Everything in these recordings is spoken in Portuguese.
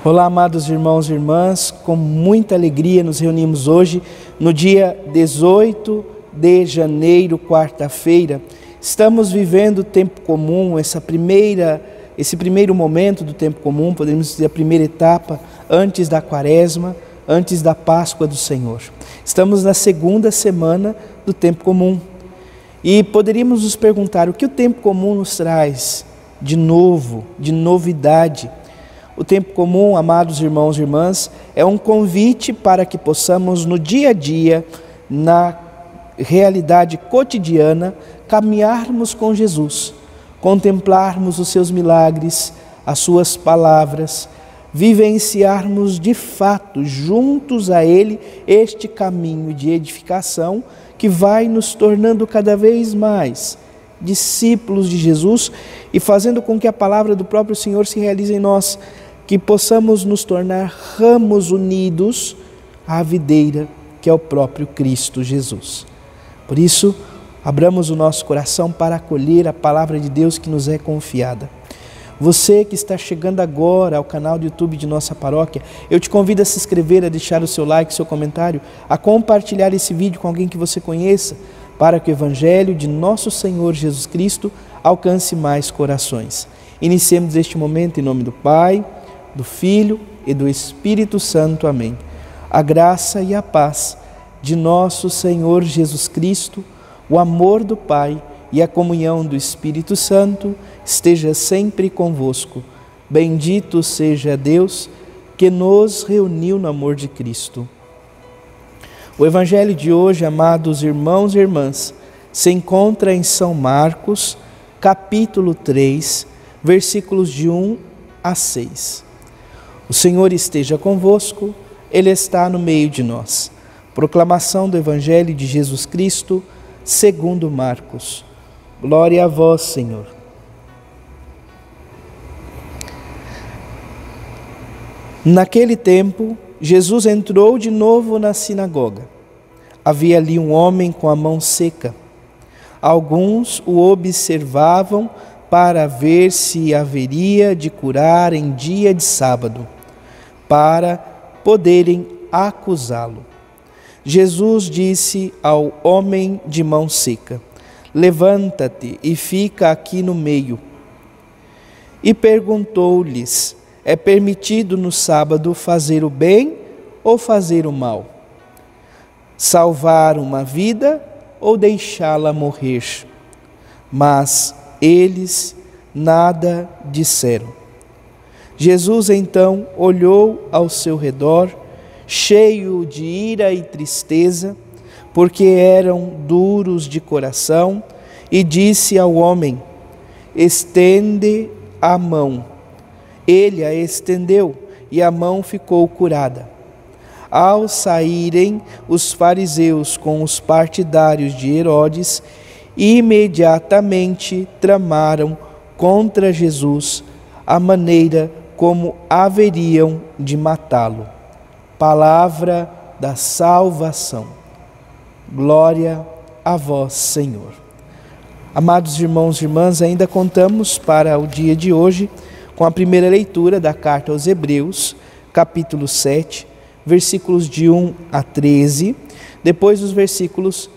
Olá, amados irmãos e irmãs, com muita alegria nos reunimos hoje, no dia 18 de janeiro, quarta-feira. Estamos vivendo o tempo comum, esse primeiro momento do tempo comum, podemos dizer a primeira etapa, antes da quaresma, antes da Páscoa do Senhor. Estamos na segunda semana do tempo comum e poderíamos nos perguntar o que o tempo comum nos traz de novo, de novidade. O tempo comum, amados irmãos e irmãs, é um convite para que possamos no dia a dia, na realidade cotidiana, caminharmos com Jesus, contemplarmos os seus milagres, as suas palavras, vivenciarmos de fato, juntos a Ele, este caminho de edificação que vai nos tornando cada vez mais discípulos de Jesus e fazendo com que a palavra do próprio Senhor se realize em nós, que possamos nos tornar ramos unidos à videira, que é o próprio Cristo Jesus. Por isso, abramos o nosso coração para acolher a palavra de Deus que nos é confiada. Você que está chegando agora ao canal do YouTube de nossa paróquia, eu te convido a se inscrever, a deixar o seu like, seu comentário, a compartilhar esse vídeo com alguém que você conheça, para que o Evangelho de nosso Senhor Jesus Cristo alcance mais corações. Iniciemos este momento em nome do Pai, do Filho e do Espírito Santo. Amém. A graça e a paz de nosso Senhor Jesus Cristo, o amor do Pai e a comunhão do Espírito Santo esteja sempre convosco. Bendito seja Deus que nos reuniu no amor de Cristo. O Evangelho de hoje, amados irmãos e irmãs, se encontra em São Marcos, capítulo 3, versículos de 1 a 6. O Senhor esteja convosco, Ele está no meio de nós. Proclamação do Evangelho de Jesus Cristo, segundo Marcos. Glória a vós, Senhor. Naquele tempo, Jesus entrou de novo na sinagoga. Havia ali um homem com a mão seca. Alguns o observavam para ver se haveria de curar em dia de sábado, para poderem acusá-lo. Jesus disse ao homem de mão seca: levanta-te e fica aqui no meio. E perguntou-lhes: é permitido no sábado fazer o bem ou fazer o mal? Salvar uma vida ou deixá-la morrer? Mas eles nada disseram. Jesus então olhou ao seu redor, cheio de ira e tristeza, porque eram duros de coração, e disse ao homem: estende a mão. Ele a estendeu e a mão ficou curada. Ao saírem os fariseus com os partidários de Herodes, imediatamente tramaram contra Jesus a maneira como haveriam de matá-lo. Palavra da salvação. Glória a vós, Senhor. Amados irmãos e irmãs, ainda contamos para o dia de hoje com a primeira leitura da carta aos Hebreus, capítulo 7, versículos de 1 a 13, depois os versículos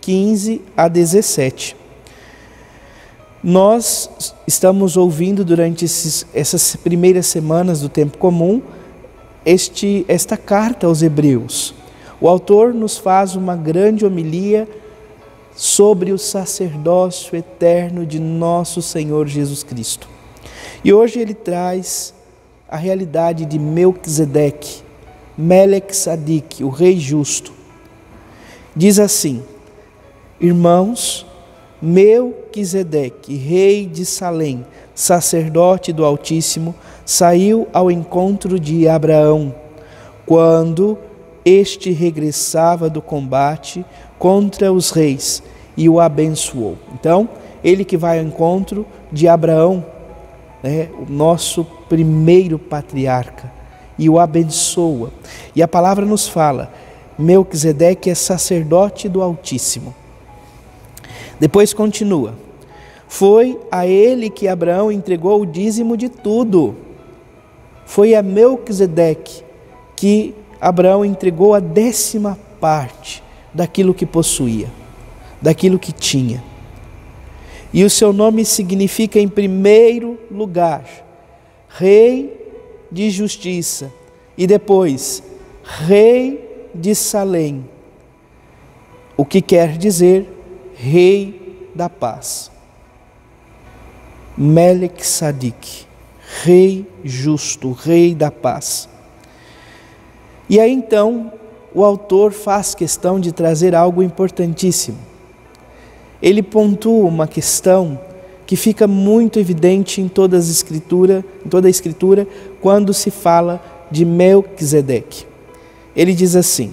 15 a 17. Nós estamos ouvindo durante essas primeiras semanas do tempo comum esta carta aos Hebreus. O autor nos faz uma grande homilia sobre o sacerdócio eterno de nosso Senhor Jesus Cristo. E hoje ele traz a realidade de Melquisedeque, Melech Tzadik, o rei justo. Diz assim: irmãos, Melquisedeque, rei de Salém, sacerdote do Altíssimo, saiu ao encontro de Abraão, quando este regressava do combate contra os reis, e o abençoou. Então, ele que vai ao encontro de Abraão, o nosso primeiro patriarca, e o abençoa. E a palavra nos fala: Melquisedeque é sacerdote do Altíssimo. Depois continua: foi a ele que Abraão entregou o dízimo de tudo. Foi a Melquisedeque que Abraão entregou a 10ª parte daquilo que possuía, daquilo que tinha. E o seu nome significa, em primeiro lugar, Rei de Justiça, e depois, Rei de Salém, o que quer dizer Rei da Paz. Melech Sadik, Rei justo, Rei da Paz. E aí então o autor faz questão de trazer algo importantíssimo. Ele pontua uma questão que fica muito evidente em toda a Escritura, quando se fala de Melquisedeque. Ele diz assim: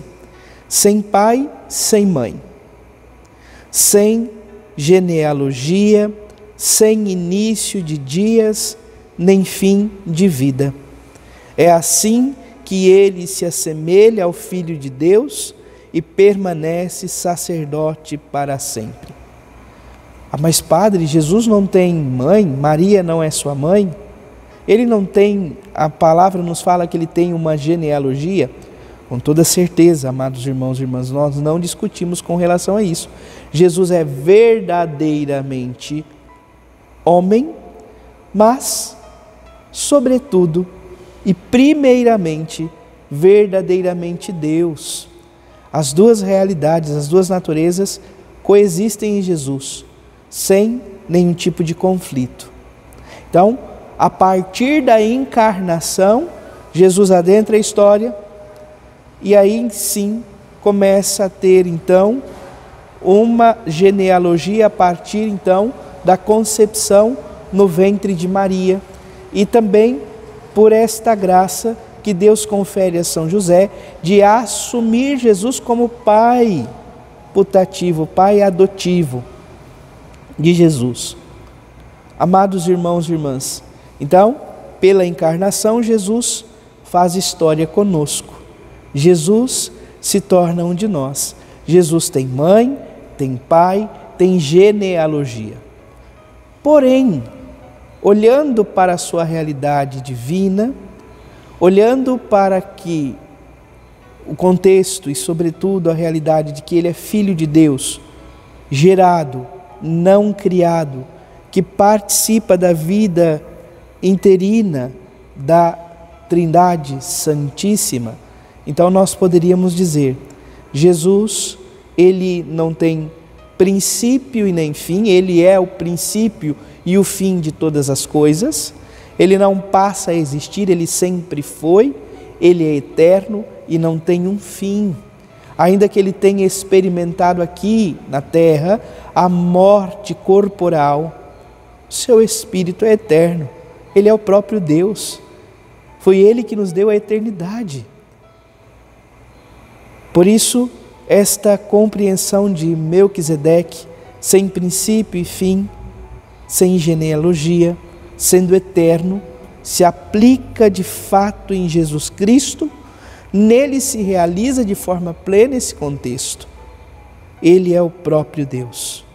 sem pai, sem mãe, sem genealogia, sem início de dias, nem fim de vida. É assim que ele se assemelha ao Filho de Deus e permanece sacerdote para sempre. Ah, mas padre, Jesus não tem mãe? Maria não é sua mãe? Ele não tem, a palavra nos fala que ele tem uma genealogia? Com toda certeza, amados irmãos e irmãs, nós não discutimos com relação a isso. Jesus é verdadeiramente homem, mas, sobretudo e primeiramente, verdadeiramente Deus. As duas realidades, as duas naturezas coexistem em Jesus, sem nenhum tipo de conflito. Então, a partir da encarnação, Jesus adentra a história e aí sim começa a ter então uma genealogia a partir então da concepção no ventre de Maria, e também por esta graça que Deus confere a São José de assumir Jesus como pai putativo, pai adotivo de Jesus. Amados irmãos e irmãs, então, pela encarnação, Jesus faz história conosco. Jesus se torna um de nós. Jesus tem mãe, tem pai, tem genealogia. Porém, olhando para a sua realidade divina, olhando para que o contexto e, sobretudo, a realidade de que ele é Filho de Deus, gerado, não criado, que participa da vida interina da Trindade Santíssima, então nós poderíamos dizer, Jesus, ele não tem princípio e nem fim, ele é o princípio e o fim de todas as coisas, ele não passa a existir, ele sempre foi, ele é eterno e não tem um fim. Ainda que ele tenha experimentado aqui na terra a morte corporal, seu espírito é eterno, ele é o próprio Deus, foi ele que nos deu a eternidade. Por isso, esta compreensão de Melquisedeque, sem princípio e fim, sem genealogia, sendo eterno, se aplica de fato em Jesus Cristo, nele se realiza de forma plena esse contexto. Ele é o próprio Deus.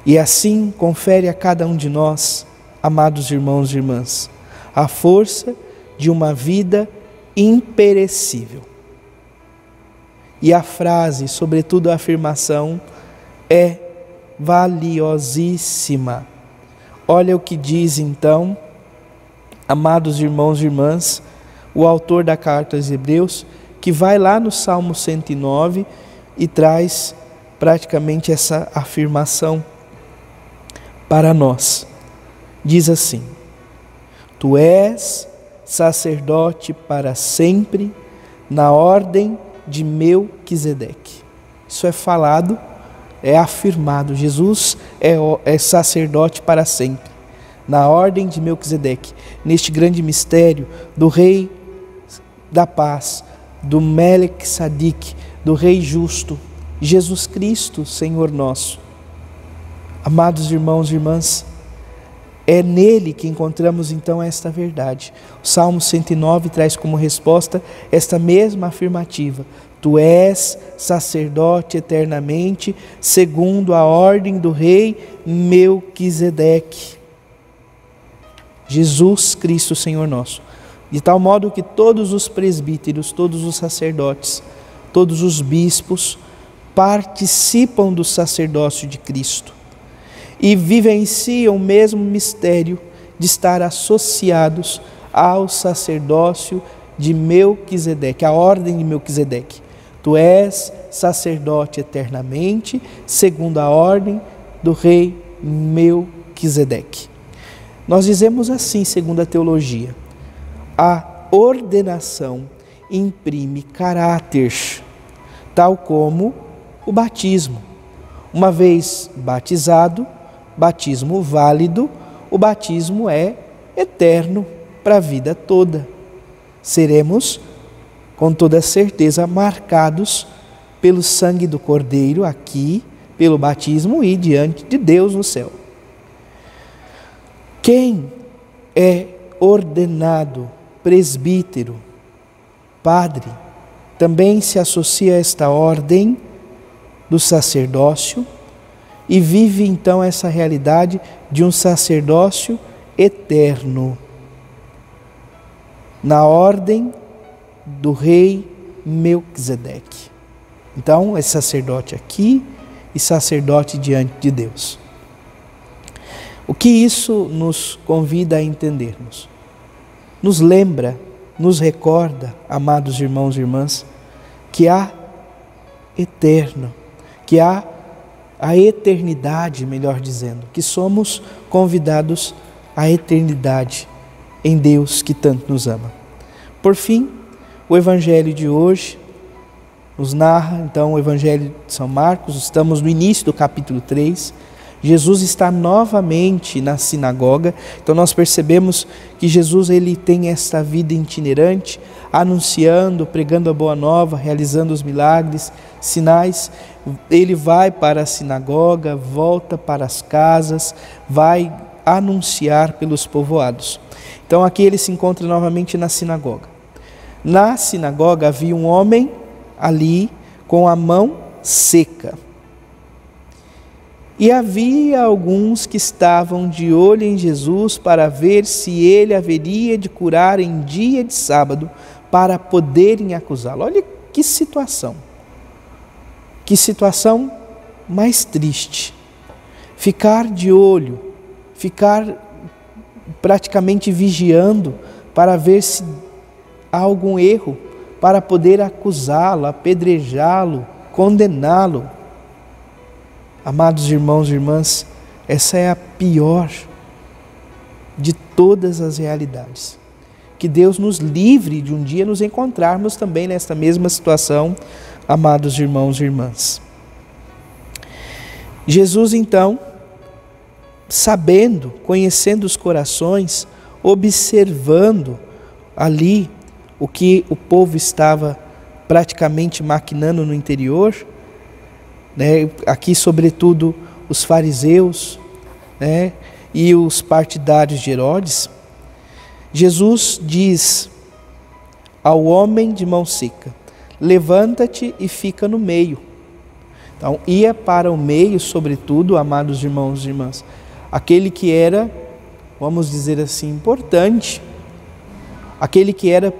E assim confere a cada um de nós, amados irmãos e irmãs, a força de uma vida imperecível. E a frase, sobretudo a afirmação, é valiosíssima. Olha o que diz então, amados irmãos e irmãs, o autor da carta aos Hebreus, que vai lá no Salmo 109 e traz praticamente essa afirmação para nós. Diz assim: Tu és sacerdote para sempre, na ordem de Melquisedeque. Isso é falado, é afirmado. Jesus é sacerdote para sempre, na ordem de Melquisedeque, neste grande mistério do Rei da Paz, do Melech Sadik, do Rei Justo, Jesus Cristo, Senhor nosso. Amados irmãos e irmãs, é nele que encontramos então esta verdade. O Salmo 109 traz como resposta esta mesma afirmativa: Tu és sacerdote eternamente, segundo a ordem do rei Melquisedeque. Jesus Cristo, Senhor nosso. de tal modo que todos os presbíteros, todos os sacerdotes, todos os bispos participam do sacerdócio de Cristo e vivenciam o mesmo mistério de estar associados ao sacerdócio de Melquisedeque, a ordem de Melquisedeque. Tu és sacerdote eternamente, segundo a ordem do rei Melquisedeque. Nós dizemos assim, segundo a teologia, a ordenação imprime caráter, tal como o batismo. Uma vez batizado, batismo válido, o batismo é eterno para a vida toda. Seremos, com toda certeza, marcados pelo sangue do Cordeiro aqui, pelo batismo e diante de Deus no céu. Quem é ordenado presbítero, padre, também se associa a esta ordem do sacerdócio e vive então essa realidade de um sacerdócio eterno, na ordem do rei Melquisedeque. Então, é sacerdote aqui e sacerdote diante de Deus. O que isso nos convida a entendermos? Nos lembra, nos recorda, amados irmãos e irmãs, que há eterno, que há a eternidade, melhor dizendo, que somos convidados à eternidade em Deus que tanto nos ama. Por fim, o Evangelho de hoje nos narra, então, o Evangelho de São Marcos, estamos no início do capítulo 3, Jesus está novamente na sinagoga, então nós percebemos que Jesus ele tem essa vida itinerante, anunciando, pregando a boa nova, realizando os milagres, sinais. Ele vai para a sinagoga, volta para as casas, vai anunciar pelos povoados. Então aqui ele se encontra novamente na sinagoga. Na sinagoga havia um homem ali com a mão seca. E havia alguns que estavam de olho em Jesus para ver se ele haveria de curar em dia de sábado para poderem acusá-lo. Olha que situação mais triste. Ficar de olho, ficar praticamente vigiando para ver se há algum erro, para poder acusá-lo, apedrejá-lo, condená-lo. Amados irmãos e irmãs, essa é a pior de todas as realidades. Que Deus nos livre de um dia nos encontrarmos também nesta mesma situação, amados irmãos e irmãs. Jesus então, sabendo, conhecendo os corações, observando ali o que o povo estava praticamente maquinando no interior, aqui sobretudo os fariseus, e os partidários de Herodes, Jesus diz ao homem de mão seca: levanta-te e fica no meio. Então ia para o meio, sobretudo, amados irmãos e irmãs, aquele que era, vamos dizer assim, importante, aquele que era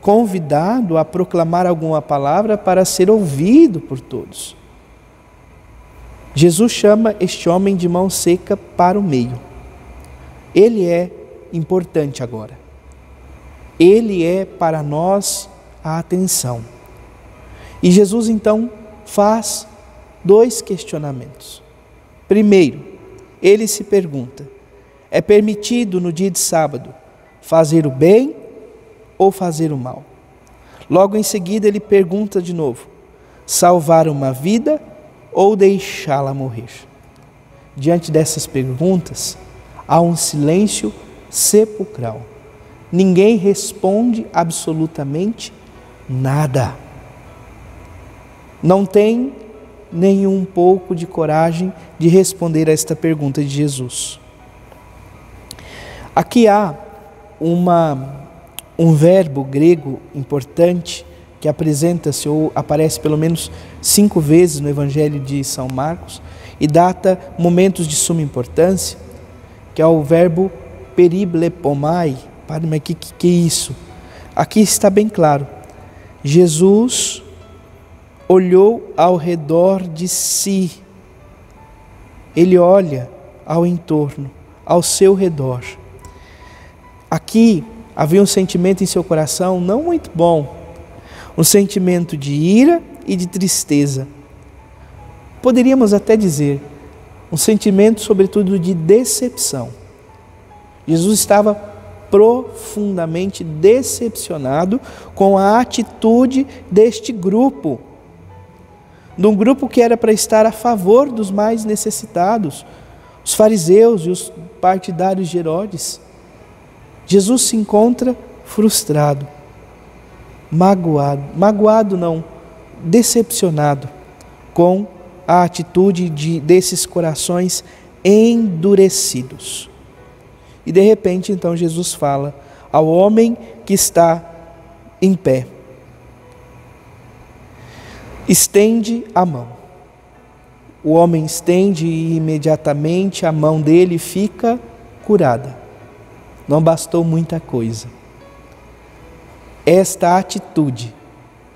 convidado a proclamar alguma palavra para ser ouvido por todos. Jesus chama este homem de mão seca para o meio. Ele é importante agora. Ele é para nós a atenção. E Jesus então faz 2 questionamentos. Primeiro, ele se pergunta: é permitido no dia de sábado fazer o bem ou fazer o mal? Logo em seguida ele pergunta de novo: salvar uma vida ou deixá-la morrer? Diante dessas perguntas, há um silêncio sepulcral. Ninguém responde absolutamente nada. Não tem nenhum pouco de coragem de responder a esta pergunta de Jesus. Aqui há um verbo grego importante que apresenta-se ou aparece pelo menos 5 vezes no Evangelho de São Marcos e data momentos de suma importância, que é o verbo periblepomai, Padre, mas que é isso? Aqui está bem claro. Jesus olhou ao redor de si. Ele olha ao entorno, ao seu redor. Aqui havia um sentimento em seu coração não muito bom, um sentimento de ira e de tristeza. Poderíamos até dizer, um sentimento sobretudo de decepção. Jesus estava profundamente decepcionado com a atitude deste grupo, de um grupo que era para estar a favor dos mais necessitados, os fariseus e os partidários de Herodes. Jesus se encontra frustrado, magoado não, decepcionado com a atitude desses corações endurecidos. E de repente então Jesus fala ao homem que está em pé: estende a mão. O homem estende e imediatamente a mão dele fica curada. Não bastou muita coisa. Esta atitude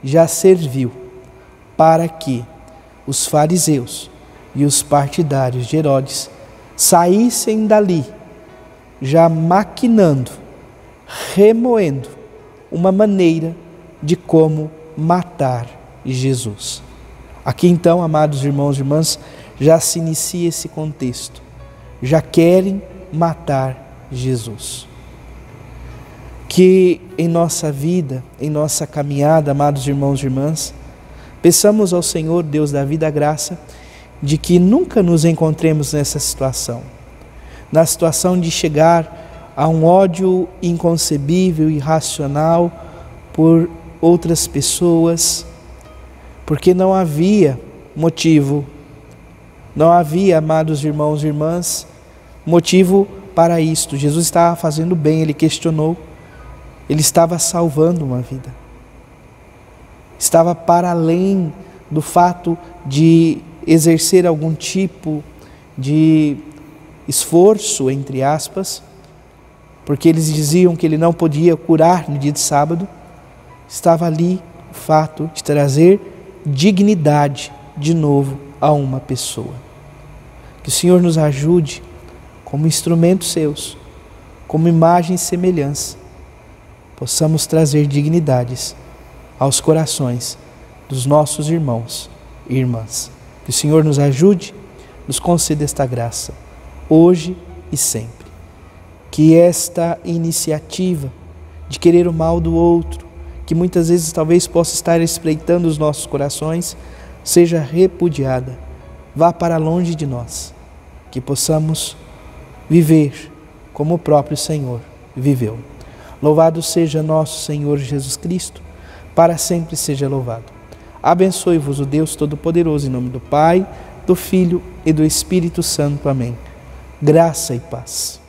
já serviu para que os fariseus e os partidários de Herodes saíssem dali, já maquinando, remoendo uma maneira de como matar Jesus. Aqui então, amados irmãos e irmãs, já se inicia esse contexto. Já querem matar Jesus. Que em nossa vida, em nossa caminhada, amados irmãos e irmãs, peçamos ao Senhor, Deus da vida, a graça de que nunca nos encontremos nessa situação, na situação de chegar a um ódio inconcebível, irracional por outras pessoas, porque não havia motivo, não havia, amados irmãos e irmãs, motivo para isto. Jesus estava fazendo bem, ele questionou, ele estava salvando uma vida. Estava para além do fato de exercer algum tipo de esforço, entre aspas, porque eles diziam que ele não podia curar no dia de sábado. Estava ali o fato de trazer dignidade de novo a uma pessoa. Que o Senhor nos ajude, como instrumentos seus, como imagem e semelhança, possamos trazer dignidades aos corações dos nossos irmãos e irmãs. Que o Senhor nos ajude, nos conceda esta graça, hoje e sempre. Que esta iniciativa de querer o mal do outro, que muitas vezes talvez possa estar espreitando os nossos corações, seja repudiada, vá para longe de nós, que possamos viver como o próprio Senhor viveu. Louvado seja nosso Senhor Jesus Cristo, para sempre seja louvado. Abençoe-vos o Deus Todo-Poderoso, em nome do Pai, do Filho e do Espírito Santo. Amém. Graça e paz.